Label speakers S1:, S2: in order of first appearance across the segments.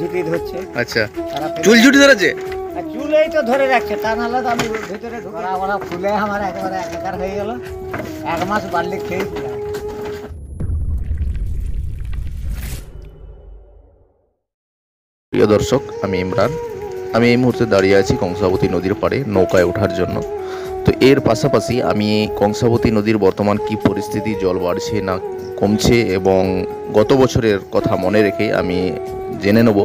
S1: ঝুটি ধরছে।
S2: আচ্ছা, চুল ঝুটি ধরেছে?
S1: চুলেই তো ধরে রাখছে, তা নাহলে তো আমি ভিতরে ঢোকা ওরা ফুলে আমার একেবারে একাকার হয়ে গেল। 1 মাস বার্লি খেয়েছি।
S3: প্রিয় দর্শক, আমি ইমরান। আমি এই মুহূর্তে দাঁড়িয়ে আছি কংসাবতী নদীর পাড়ে নৌকায় ওঠার জন্য। তো এর পাশাপাশি আমি কংসাবতী নদীর বর্তমান কি পরিস্থিতি, জল বাড়ছে না কমছে, এবং গত বছরের কথা মনে রেখে আমি জেনে নেব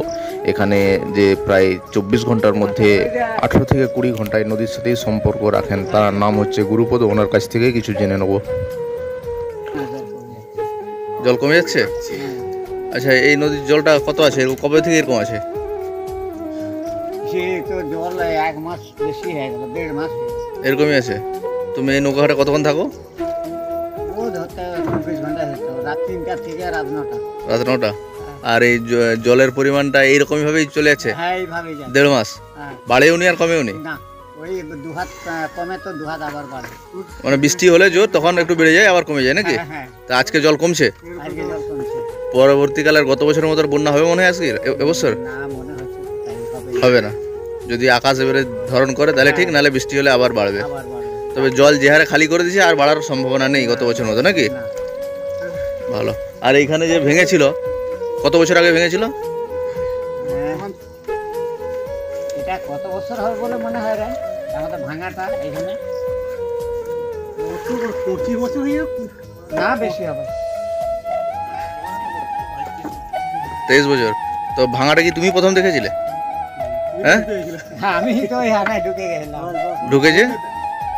S3: এখানে যে প্রায় 24 ঘন্টার মধ্যে 18 থেকে 20 ঘন্টায় নদীর সাথে সম্পর্ক রাখেন, তার নাম হচ্ছে গুরুপদ। ওনার কাছ থেকে কিছু জেনে নেব।
S2: জল কমে যাচ্ছে? আচ্ছা, এই নদীর জলটা কত আছে, কবে থেকে এরকম আছে?
S1: সে তো জল 1 মাস বেশি হয়ে গেল, 1.5 মাস
S2: এরকমই আছে। তুমি এই নৌকাঘাটে কতক্ষণ থাকো?
S1: ও ধরতে 24 ঘন্টা ধরতে, রাত 3টা থেকে রাত 9টা।
S2: রাত 9টা। আর এই জলের পরিমাণটা এইরকমই ভাবেই চলে আছে?
S1: হ্যাঁ, এইভাবেই যায়।
S2: 1.5 মাস।
S1: হ্যাঁ।
S2: বাড়েও নি আর কমেও নি?
S1: না, ওই 2 হাত কমে তো 2 হাত আবার বাড়ে।
S2: মানে বৃষ্টি হলে জোর তখন একটু বেড়ে যায় আবার কমে যায় নাকি?
S1: হ্যাঁ, হ্যাঁ।
S2: তা আজকে জল কমছে?
S1: আজকে জল কমছে।
S2: পরবর্তীকালে গত বছরের মতো আর বন্যা হবে মনে হয় আজকে এবছর?
S1: না, মনে হচ্ছে তাই হবে।
S2: হবে না। যদি আকাশ এবারে ধরন করে তাহলে ঠিক, নাহলে বৃষ্টি হলে আবার বাড়বে।
S1: আবার বাড়বে।
S2: তবে জল যে হারে খালি করে দিয়েছে আর বাড়ার সম্ভাবনা নেই গত বছরের মতো নাকি?
S1: না।
S2: ভালো। আর এইখানে যে ভেঙেছিল, কত বছর আগে ভেঙেছিল?
S1: এটা কত বছর হবে বলে মনে হয় রে আমাদের ভাঙাটা এখানে? 25 বছর হয়ে না, বেশি হবে।
S2: 23 বছর। তো ভাঙাটা কি তুমি প্রথম দেখেছিলে? হ্যাঁ,
S1: আমি তো এখানে ঢুকে গেছিলাম।
S2: ঢুকেছে?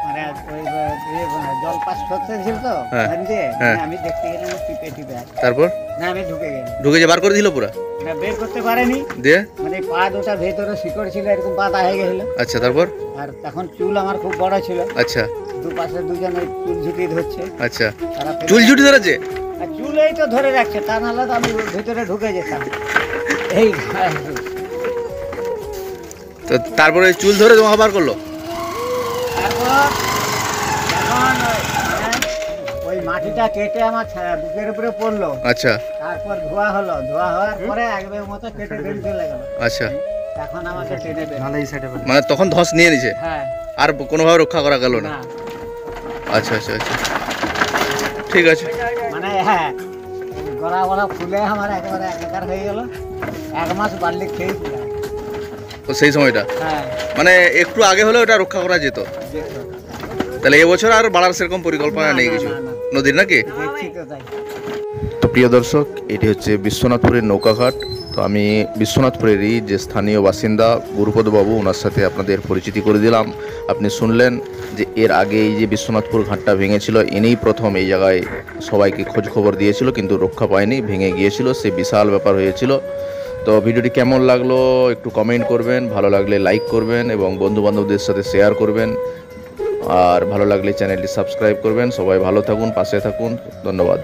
S1: মানে ওই জল পাস করতেছিল তো,
S2: হ্যাঁ,
S1: ওখান দিয়ে
S2: হ্যাঁ।
S1: আমি দেখতে গেলাম টিপে টিপে।
S2: তারপর
S1: না, আমি ঢুকে গেলাম।
S2: ঢুকেছে, বার করে দিল পুরা?
S1: না, বের করতে পারেনি।
S2: দিয়ে?
S1: মানে পা দুটা ভেতরে শিকড় ছিল, এরকম পাতা হয়ে গেছিল।
S2: আচ্ছা, তারপর?
S1: আর তখন চুল আমার খুব বড় ছিল।
S2: আচ্ছা,
S1: দুপাশে দুজন ওই চুল ঝুটি ধরছে।
S2: আচ্ছা,
S1: তারা ফেলে-
S2: চুল ঝুটি ধরেছে?
S1: আর চুলেই তো ধরে রাখছে, তা নাহলে তো আমি ভিতরে ঢুকে যেতাম। এই
S2: তো তারপরে চুল ধরে তোমাকে বার করলো?
S1: তারপর যখন ওই মাটিটা কেটে আমার বুকের উপরে পড়লো,
S2: আচ্ছা,
S1: তারপর ধোয়া হলো, ধোয়া হওয়ার পরে আগের মতো কেটে বেরিয়ে চলে গেল।
S2: আচ্ছা।
S1: তখন আমাকে টেনে বের।
S2: মানে তখন ধস নিয়ে নিছে,
S1: হ্যাঁ।
S2: আর কোনোভাবে রক্ষা করা গেল না?
S1: না,
S2: আচ্ছা, আচ্ছা, আচ্ছা, ঠিক আছে।
S1: মানে হ্যাঁ, গলা গলা ফুলে আমার একেবারে একাকার হয়ে গেল। 1 মাস বার্লি খেয়েছি।
S2: তো সেই সময়টা
S1: হ্যাঁ,
S2: মানে একটু আগে হলেও এটা রক্ষা করা যেত।
S1: দেখো।
S2: তাহলে এবছর আর বাড়ার সেরকম পরিকল্পনা নেই কিছু
S1: না, না।
S2: নদীর নাকি?
S1: দেখছি তো তাই।
S3: তো প্রিয় দর্শক, এটি হচ্ছে বিশ্বনাথপুরের নৌকাঘাট। তো আমি বিশ্বনাথপুরেরই যে স্থানীয় বাসিন্দা গুরুপদ বাবু, ওনার সাথে আপনাদের পরিচিতি করে দিলাম। আপনি শুনলেন যে এর আগে এই যে বিশ্বনাথপুর ঘাটটা ভেঙেছিল, ইনিই প্রথম এই জায়গায় সবাইকে খোঁজ খবর দিয়েছিল, কিন্তু রক্ষা পায়নি, ভেঙে গিয়েছিল। সে বিশাল ব্যাপার হয়েছিল। তো ভিডিওটি কেমন লাগলো একটু কমেন্ট করবেন, ভালো লাগলে লাইক করবেন এবং বন্ধুবান্ধবদের সাথে শেয়ার করবেন, আর ভালো লাগলে চ্যানেলটি সাবস্ক্রাইব করবেন। সবাই ভালো থাকুন, পাশে থাকুন। ধন্যবাদ।